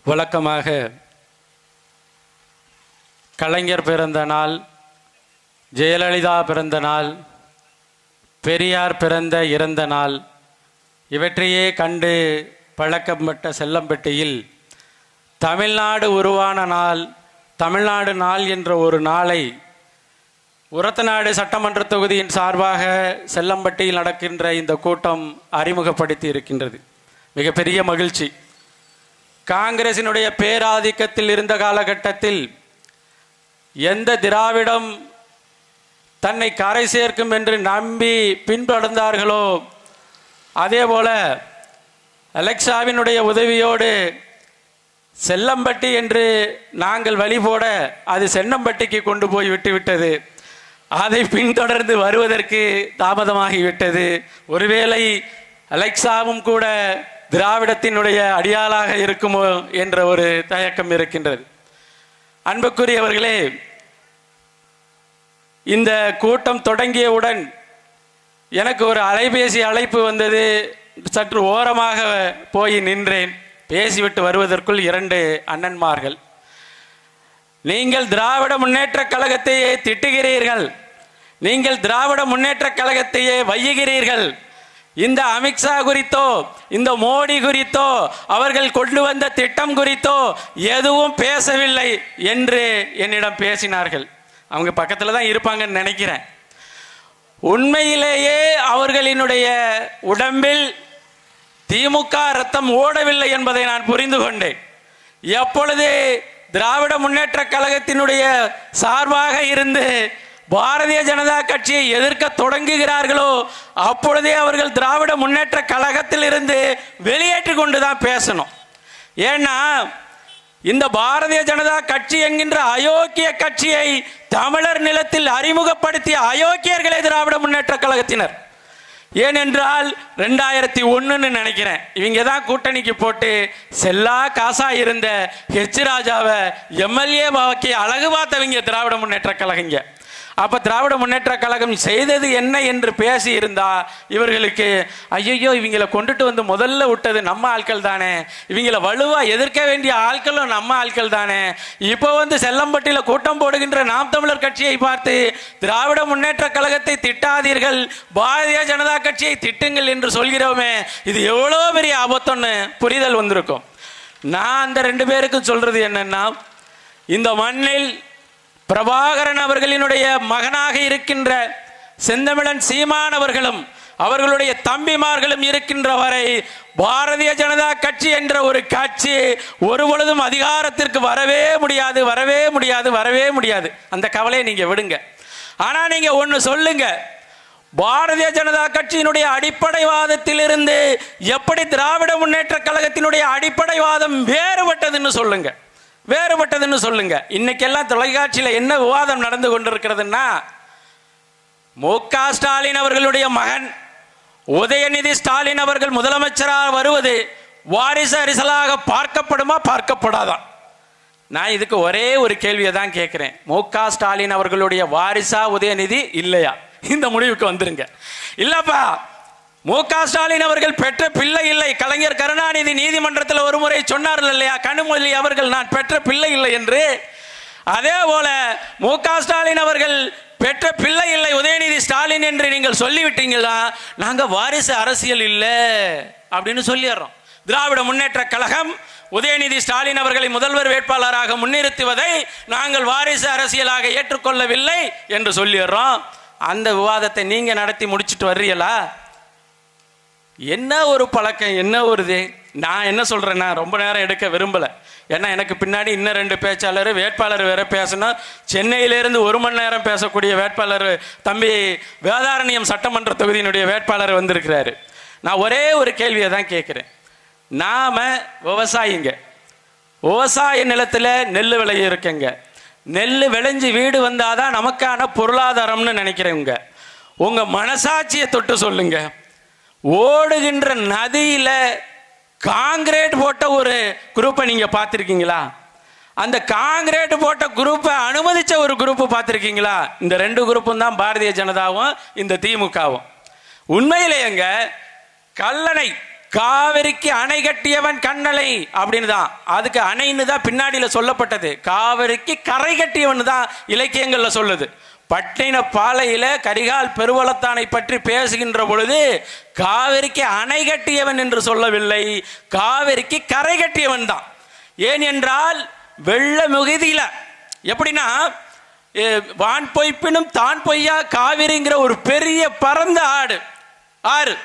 வழக்கமாக கலைஞர் பிறந்த நாள், ஜெயலலிதா பிறந்த நாள், பெரியார் பிறந்த இறந்த நாள் இவற்றையே கண்டு பழக்கப்பட்ட செல்லம்பட்டியில் தமிழ்நாடு உருவான நாள், தமிழ்நாடு நாள் என்ற ஒரு நாளை உரத்தநாடு சட்டமன்ற தொகுதியின் சார்பாக செல்லம்பட்டியில் நடக்கின்ற இந்த கூட்டம் அறிமுகப்படுத்தி இருக்கின்றது. மிகப்பெரிய மகிழ்ச்சி. காங்கிரசினுடைய பேராதிக்கத்தில் இருந்த காலகட்டத்தில் எந்த திராவிடம் தன்னை கரை சேர்க்கும் என்று நம்பி பின்தொடர்ந்தார்களோ அதேபோல அலெக்சாவினுடைய உதவியோடு செல்லம்பட்டி என்று நாங்கள் வழிபோட அது சென்னம்பட்டிக்கு கொண்டு போய் விட்டுவிட்டது. அதை பின்தொடர்ந்து வருவதற்கு தாமதமாகிவிட்டது. ஒருவேளை அலெக்சாவும் கூட திராவிடத்தினுடைய அடியாளாக இருக்குமோ என்ற ஒரு தயக்கம் இருக்கின்றது. அன்புக்குரியவர்களே, இந்த கூட்டம் தொடங்கியவுடன் எனக்கு ஒரு அலைபேசி அழைப்பு வந்தது. சற்று ஓரமாக போய் நின்றேன். பேசிவிட்டு வருவதற்குள் 2 அண்ணன்மார்கள், நீங்கள் திராவிட முன்னேற்ற கழகத்தையே திட்டுகிறீர்கள், நீங்கள் திராவிட முன்னேற்ற கழகத்தையே வையுகிறீர்கள், இந்த அமித்ஷா குறித்தோ இந்த மோடி குறித்தோ அவர்கள் கொண்டு வந்த திட்டம் குறித்தோ எதுவும் பேசவில்லை என்று என்னிடம் பேசினார்கள். அவங்க பக்கத்தில் தான் இருப்பாங்கன்னு நினைக்கிறேன். உண்மையிலேயே அவர்களினுடைய உடம்பில் திமுக ரத்தம் ஓடவில்லை என்பதை நான் புரிந்து கொண்டேன். எப்பொழுது திராவிட முன்னேற்ற கழகத்தினுடைய சார்பாக இருந்து பாரதிய ஜனதா கட்சியை எதிர்க்க தொடங்குகிறார்களோ அப்பொழுதே அவர்கள் திராவிட முன்னேற்ற கழகத்தில் இருந்து வெளியேற்றி கொண்டுதான் பேசணும். ஏன்னா இந்த பாரதிய ஜனதா கட்சி என்கின்ற அயோக்கிய கட்சியை தமிழர் நிலத்தில் அறிமுகப்படுத்திய அயோக்கியர்களே திராவிட முன்னேற்ற கழகத்தினர். ஏனென்றால் 2001 நினைக்கிறேன், இவங்க தான் கூட்டணிக்கு போட்டு செல்லா காசா இருந்த ஹெச் ராஜாவை எம்எல்ஏ வாக்கி அழகு பார்த்தவங்க திராவிட முன்னேற்ற கழகங்க. அப்போ திராவிட முன்னேற்ற கழகம் செய்தது என்ன என்று பேசி இருந்தா இவர்களுக்கு ஐயோ இவங்களை கொண்டுட்டு வந்து முதல்ல விட்டது நம்ம ஆட்கள் தானே, இவங்களை வலுவா எதிர்க்க வேண்டிய ஆட்களும் நம்ம ஆட்கள் தானே, இப்போ வந்து செல்லம்பட்டியில் கூட்டம் போடுகின்ற நாம் தமிழர் கட்சியை பார்த்து திராவிட முன்னேற்ற கழகத்தை திட்டாதீர்கள், பாரதிய ஜனதா கட்சியை திட்டுங்கள் என்று சொல்கிறோமே, இது எவ்வளோ பெரிய ஆபத்துன்னு புரிதல் வந்திருக்கும். நான் அந்த 2 பேருக்கும் சொல்றது என்னன்னா, இந்த மண்ணில் பிரபாகரன் அவர்களினுடைய மகனாக இருக்கின்ற செந்தமிழன் சீமான் அவர்களும் அவர்களுடைய தம்பிமார்களும் இருக்கின்ற வரை பாரதிய ஜனதா கட்சி என்ற ஒரு கட்சி ஒரு பொழுதும் அதிகாரத்திற்கு வரவே முடியாது, வரவே முடியாது, வரவே முடியாது. அந்த கவலையை நீங்க விடுங்க. ஆனா நீங்க ஒன்று சொல்லுங்க, பாரதிய ஜனதா கட்சியினுடைய அடிப்படைவாதத்திலிருந்து எப்படி திராவிட முன்னேற்ற கழகத்தினுடைய அடிப்படைவாதம் வேறுபட்டதுன்னு சொல்லுங்க, வேறுபட்டதுன்னு சொல்லுங்க. இன்னைக்கெல்லாம் தொலைக்காட்சியில் என்ன விவாதம் நடந்து கொண்டிருக்கிறதுன்னா, மு.க. ஸ்டாலின் அவர்களுடைய மகன் உதயநிதி ஸ்டாலின் அவர்கள் முதலமைச்சராக வருவது வாரிசு அரசியலாக பார்க்கப்படுமா பார்க்கப்படாதான்? நான் இதுக்கு ஒரே ஒரு கேள்வியை தான் கேட்கிறேன். மு.க. ஸ்டாலின் அவர்களுடைய வாரிசா உதயநிதி இல்லையா? இந்த முடிவுக்கு வந்துருங்க. இல்லப்பா, மு.க. ஸ்டாலின் அவர்கள் பெற்ற பிள்ளை இல்லை. கலைஞர் கருணாநிதி நீதிமன்றத்தில் ஒரு முறை சொன்னார்கள் இல்லையா, கனிமொழி அவர்கள் நான் பெற்ற பிள்ளை இல்லை என்று. அதே போல மு.க. ஸ்டாலின் அவர்கள் பெற்ற பிள்ளை இல்லை உதயநிதி ஸ்டாலின் என்று நீங்கள் சொல்லிவிட்டீங்களா, நாங்கள் வாரிசு அரசியல் இல்லை அப்படின்னு சொல்லிடுறோம். திராவிட முன்னேற்ற கழகம் உதயநிதி ஸ்டாலின் அவர்களை முதல்வர் வேட்பாளராக முன்னிறுத்துவதை நாங்கள் வாரிசு அரசியலாக ஏற்றுக்கொள்ளவில்லை என்று சொல்லிடுறோம். அந்த விவாதத்தை நீங்க நடத்தி முடிச்சுட்டு வர்றீங்களா? என்ன ஒரு பழக்கம், என்ன ஒரு இது. நான் என்ன சொல்றேன்னா, ரொம்ப நேரம் எடுக்க விரும்பல. ஏன்னா எனக்கு பின்னாடி இன்னும் 2 பேச்சாளர் வேட்பாளர் வேற பேசணும். சென்னையிலிருந்து 1 மணி நேரம் பேசக்கூடிய வேட்பாளர் தம்பி வேதாரண்யம் சட்டமன்ற தொகுதியினுடைய வேட்பாளர் வந்திருக்கிறாரு. நான் ஒரே ஒரு கேள்வியை தான் கேட்குறேன். நாம விவசாயிங்க, விவசாய நிலத்தில் நெல் விளைய இருக்குங்க. நெல் விளைஞ்சு வீடு வந்தாதான் நமக்கான பொருளாதாரம்னு நினைக்கிறவங்க, உங்க மனசாட்சியை தொட்டு சொல்லுங்க, ஓடுகின்ற நதியில காங்கிரீட் போட்ட ஒரு குரூப்பை நீங்க பார்த்துருக்கீங்களா? அந்த காங்கிரீட் போட்ட குரூப்பை அனுமதிச்ச ஒரு குரூப் பார்த்துருக்கீங்களா? இந்த 2 குரூப்பும் தான் பாரதிய ஜனதாவும் இந்த திமுகவும். உண்மையிலேயங்க கல்லணை காவிரிக்கு அணை கட்டியவன் கண்ணலை அப்படின்னு தான், அதுக்கு அணைன்னு தான் பின்னாடியில சொல்லப்பட்டது. காவிரிக்கு கரை கட்டியவன் தான் இலக்கியங்கள்ல சொல்லுது. பட்டின பாலையில கரிகால் பெருவளத்தானை பற்றி பேசுகின்ற பொழுது காவிரிக்கு அணை கட்டியவன் என்று சொல்லவில்லை, காவிரிக்கு கரை கட்டியவன் தான். ஏன் என்றால் வெள்ள மிகுதியில எப்படின்னா, வான் பொய்ப்பினும் தான் பொய்யா காவிரிங்கிற ஒரு பெரிய பரந்த ஆறு,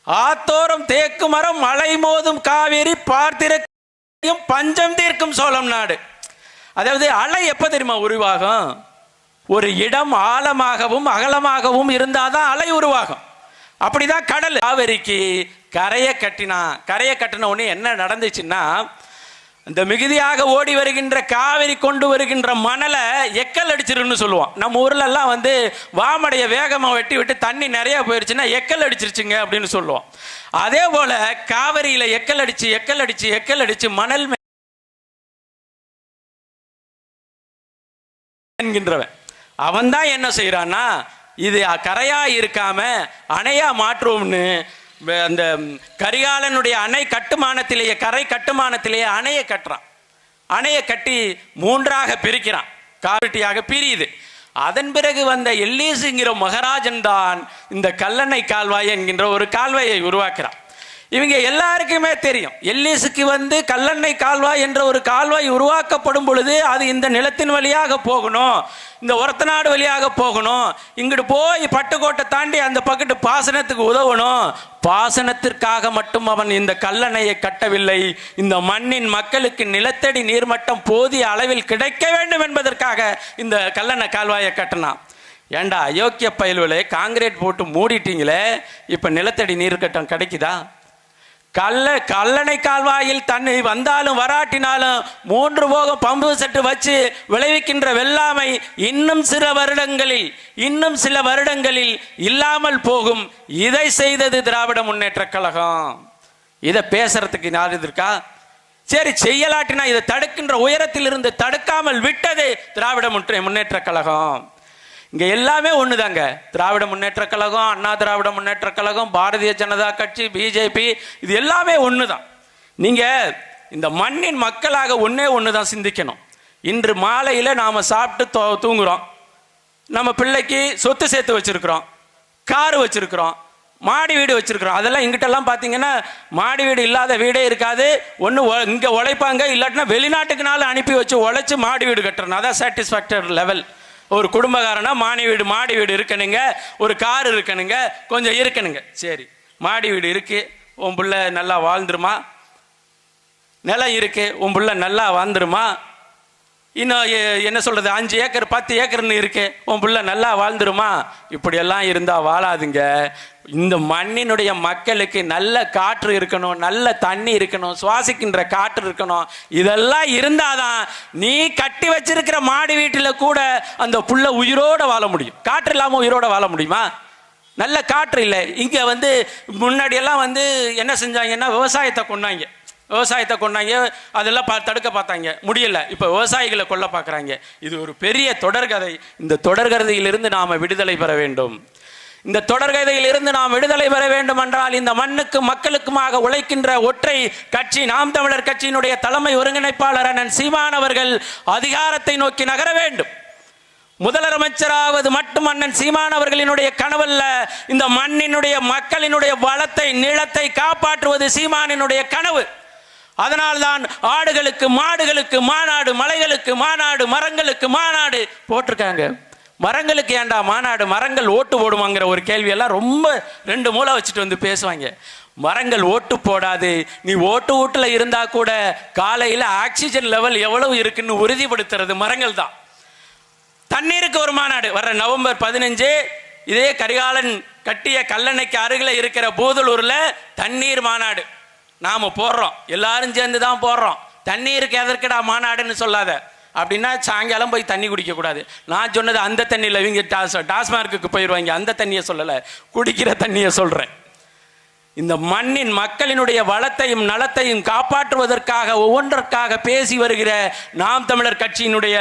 ஆத்தோரம் தேக்கு மரம் மலை மோதும் காவிரி பார்த்திருக்கும் பஞ்சம் தீர்க்கும் சோழம் நாடு. அதாவது அலை எப்ப தெரியுமா உருவாகும்? ஒரு இடம் ஆழமாகவும் அகலமாகவும் இருந்தாதான் அலை உருவாகும். அப்படிதான் கடல். காவிரிக்கு கரையை கட்டின உடனே என்ன நடந்துச்சுன்னா, இந்த மிகுதியாக ஓடி வருகின்ற காவிரி கொண்டு வருகின்ற மணலை எக்கல் அடிச்சிருன்னு சொல்லுவோம். நம்ம ஊர்ல எல்லாம் வாமடைய வேகமாக வெட்டி விட்டு தண்ணி நிறைய போயிடுச்சுன்னா எக்கல் அடிச்சிருச்சுங்க அப்படின்னு சொல்லுவோம். அதே போல காவிரியில எக்கல் அடிச்சு மணல் என்கின்றவன் அவன் தான் என்ன செய்யறான்னா, இது கரையா இருக்காம அணையா மாற்றுவோம்னு அந்த கரிகாலனுடைய அணை கட்டுமானத்திலேயே, கரை கட்டுமானத்திலேயே அணையை கட்டுறான். அணையை கட்டி மூன்றாக பிரிக்கிறான், காவிரியாக பிரியுது. அதன் பிறகு வந்த எல்லீஸுங்கிற மகாராஜன் தான் இந்த கல்லணை கால்வாய் என்கின்ற ஒரு கால்வாயை உருவாக்குறான். இவங்க எல்லாருக்குமே தெரியும், எல்லீஸுக்கு கல்லணை கால்வாய் என்ற ஒரு கால்வாய் உருவாக்கப்படும் பொழுது அது இந்த நிலத்தின் வழியாக போகணும், இந்த ஒரத்தநாடு வழியாக போகணும், இங்கிட்டு போய் பட்டுக்கோட்டை தாண்டி அந்த பக்கத்து பாசனத்துக்கு உதவணும். பாசனத்திற்காக மட்டும் அவன் இந்த கல்லணையை கட்டவில்லை, இந்த மண்ணின் மக்களுக்கு நிலத்தடி நீர்மட்டம் போதிய அளவில் கிடைக்க வேண்டும் என்பதற்காக இந்த கல்லணை கால்வாயை கட்டினான். ஏண்டா அயோக்கிய பயல்களே, காங்கிரீட் போட்டு மூடிட்டீங்களே, இப்ப நிலத்தடி நீர் கட்டம் கிடைக்குதா? கல்லணை கால்வாயில் தண்ணி வந்தாலும் வராட்டினாலும் 3 போகம் பம்பு செட்டு வச்சு விளைவிக்கின்ற வெள்ளாமை இன்னும் சில வருடங்களில் இல்லாமல் போகும். இதை செய்தது திராவிட முன்னேற்ற கழகம். இதை பேசுறதுக்கு யார் இருக்கா? சரி, செய்யலாட்டினா இதை தடுக்கின்ற உயரத்தில் இருந்து தடுக்காமல் விட்டது திராவிட முன்னேற்ற கழகம். இங்க எல்லாமே ஒண்ணுதாங்க. திராவிட முன்னேற்ற கழகம், அண்ணா திராவிட முன்னேற்ற கழகம், பாரதிய ஜனதா கட்சி, பிஜேபி, இது எல்லாமே ஒண்ணுதான். நீங்க இந்த மண்ணின் மக்களாக ஒண்ணுதான் சிந்திக்கணும். இன்று மாலையில நாம சாப்பிட்டு தூங்குறோம், நம்ம பிள்ளைக்கு சொத்து சேர்த்து வச்சிருக்கிறோம், காரு வச்சிருக்கிறோம், மாடி வீடு வச்சிருக்கிறோம். அதெல்லாம் இங்கிட்டெல்லாம் பார்த்தீங்கன்னா மாடி வீடு இல்லாத வீடே இருக்காது. ஒன்று இங்கே உழைப்பாங்க, இல்லாட்டினா வெளிநாட்டுக்குனாலும் அனுப்பி வச்சு உழைச்சி மாடி வீடு கட்டுறணும். அதான் சாட்டிஸ்ஃபேக்டரி லெவல். ஒரு குடும்பக்காரனா மாடி வீடு இருக்கணுங்க, ஒரு கார் இருக்கணுங்க, கொஞ்சம் இருக்கணுங்க. சரி, மாடி வீடு இருக்கு, உன் பிள்ளை நல்லா வாழ்ந்துருமா? நிலம் இருக்கு, உன் பிள்ளை நல்லா வாழ்ந்துருமா? இன்னும் என்ன சொல்றது, 5 ஏக்கர் 10 ஏக்கர்னு இருக்கு, உன் பிள்ளை நல்லா வாழ்ந்துருமா? இப்படியெல்லாம் இருந்தா வாழாதுங்க. இந்த மண்ணினுடைய மக்களுக்கு நல்ல காற்று இருக்கணும், நல்ல தண்ணி இருக்கணும், சுவாசிக்கின்ற காற்று இருக்கணும். இதெல்லாம் இருந்தாதான் நீ கட்டி வச்சிருக்கிற மாடி வீட்டில் கூட அந்த புள்ள உயிரோட வாழ முடியும். காற்று இல்லாம உயிரோட வாழ முடியுமா? நல்ல காற்று இல்லை. இங்க முன்னாடியெல்லாம் என்ன செஞ்சாங்கன்னா விவசாயத்தை கொண்டாங்க, அதெல்லாம் தடுக்க பார்த்தாங்க, முடியல. இப்ப விவசாயிகளை கொல்ல பார்க்கறாங்க. இது ஒரு பெரிய தொடர்கதை. இந்த தொடர்கதையிலிருந்து நாம விடுதலை பெற வேண்டும். இந்த தொடர்கதையில் இருந்து நாம் விடுதலை பெற வேண்டும் என்றால் இந்த மண்ணுக்கும் மக்களுக்குமாக உழைக்கின்ற ஒற்றை கட்சி நாம் தமிழர் கட்சியினுடைய தலைமை ஒருங்கிணைப்பாளர் அண்ணன் சீமான் அவர்கள் அதிகாரத்தை நோக்கி நகர வேண்டும். முதலமைச்சராவது மட்டும் அண்ணன் சீமான் அவர்களினுடைய கனவல்ல, இந்த மண்ணினுடைய மக்களினுடைய வளத்தை நிலத்தை காப்பாற்றுவது சீமானினுடைய கனவு. அதனால்தான் ஆடுகளுக்கு மாடுகளுக்கு மாநாடு, மலைகளுக்கு மாநாடு, மரங்களுக்கு மாநாடு போட்டிருக்காங்க. மரங்களுக்கு ஏண்டா மாநாடு? மரங்கள் ஓட்டு போடுவாங்கிற ஒரு கேள்வியெல்லாம் ரொம்ப 2 மூளை வச்சுட்டு பேசுவாங்க. மரங்கள் ஓட்டு போடாது. நீ வீட்டுல இருந்தா கூட காலையில் ஆக்சிஜன் லெவல் எவ்வளவு இருக்குன்னு உறுதிப்படுத்துறது மரங்கள் தான். தண்ணீருக்கு ஒரு மாநாடு வர்ற நவம்பர் 15 இதே கரிகாலன் கட்டிய கல்லணைக்கு அருகில் இருக்கிற பூதலூர்ல தண்ணீர் மாநாடு நாம போடுறோம், எல்லாரும் சேர்ந்து தான் போடுறோம். தண்ணீருக்கு எதற்கடா மாநாடுன்னு சொல்லாத. அப்படின்னா சாயங்காலம் போய் தண்ணி குடிக்க கூடாது. நான் சொன்னது அந்த தண்ணியில் இவங்க டாஸ்மார்க்கு போயிடுவாங்க, அந்த தண்ணியை சொல்லலை, குடிக்கிற தண்ணியை சொல்றேன். இந்த மண்ணின் மக்களினுடைய வளத்தையும் நலத்தையும் காப்பாற்றுவதற்காக ஒவ்வொன்றிற்காக பேசி வருகிற நாம் தமிழர் கட்சியினுடைய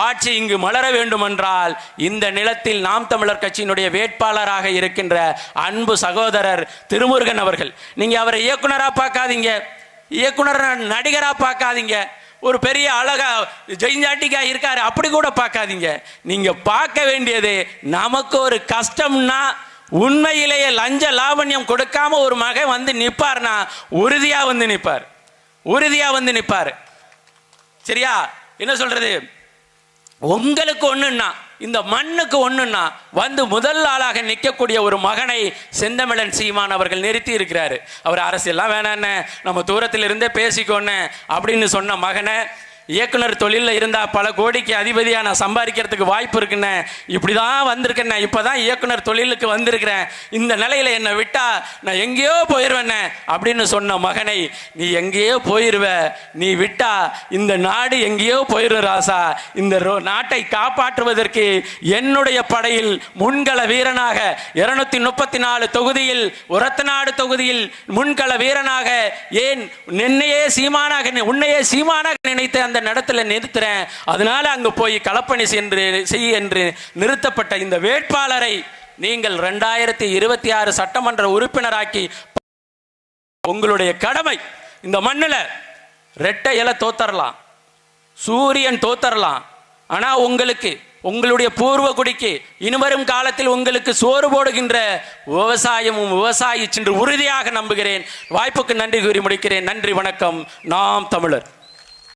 ஆட்சி இங்கு மலர வேண்டும் என்றால் இந்த நிலத்தில் நாம் தமிழர் கட்சியினுடைய வேட்பாளராக இருக்கின்ற அன்பு சகோதரர் திருமுருகன் அவர்கள், நீங்க அவரை இயக்குனரா பார்க்காதீங்க, இயக்குனர் நடிகரா பார்க்காதீங்க, ஒரு பெரிய அழகா ஜெயிஞ்சாட்டிக்கா இருக்காரு அப்படி கூட பார்க்காதீங்க. நீங்க பார்க்க வேண்டியது நமக்கு ஒரு கஷ்டம்னா உண்மையிலேயே லஞ்ச லாவண்யம் கொடுக்காம ஒரு மகன் வந்து நிற்பார்னா உறுதியா வந்து நிற்பார், உறுதியா வந்து நிற்பார். சரியா? என்ன சொல்றது, உங்களுக்கு ஒண்ணுன்னா இந்த மண்ணுக்கு ஒண்ணுன்னா வந்து முதல் ஆளாக நிற்கக்கூடிய ஒரு மகனை செந்தமிழன் சீமான் அவர்கள் நிறுத்தி இருக்கிறாரு. அவர் அரசியல்லாம் வேணான்னு நம்ம தூரத்தில் இருந்தே பேசிக்கோன்னு அப்படின்னு சொன்ன மகனை இயக்குனர் தொழிலில் இருந்தால் பல கோடிக்கு அதிபதியாக நான் சம்பாதிக்கிறதுக்கு வாய்ப்பு இருக்குண்ணே, இப்படி தான் வந்திருக்கேண்ணே, இப்போ தான் இயக்குனர் தொழிலுக்கு வந்திருக்கிறேன், இந்த நிலையில் என்னை விட்டா நான் எங்கேயோ போயிடுவேண்ணே அப்படின்னு சொன்ன மகனை நீ எங்கேயோ போயிடுவ, நீ விட்டா இந்த நாடு எங்கேயோ போயிடும் ராசா, இந்த நாட்டை காப்பாற்றுவதற்கு என்னுடைய படையில் முன்கள வீரனாக 234 தொகுதியில் ஒரத்தநாடு தொகுதியில் முன்கள வீரனாக ஏன் உன்னையே சீமானாக நினைத்த அந்த நடத்துல நிறுத்துறேன், அதனால அங்க போய் களப்பணி செய் என்று நிறுத்தப்பட்ட இந்த வேட்பாளரை நீங்கள் 2026 சட்டமன்ற உறுப்பினராக்கி உங்களுடைய கடமை. இந்த மண்ணில் ரெட்டை இலை தோத்தரலாம், சூரியன் தோத்தரலாம், ஆனா உங்களுக்கு உங்களுடைய பூர்வ குடிக்கு இனிவரும் காலத்தில் உங்களுக்கு சோறு போடுகின்ற விவசாயமும் விவசாயி சென்று உறுதியாக நம்புகிறேன். வாய்ப்புக்கு நன்றி கூறி முடிக்கிறேன். நன்றி, வணக்கம். நாம் தமிழர்.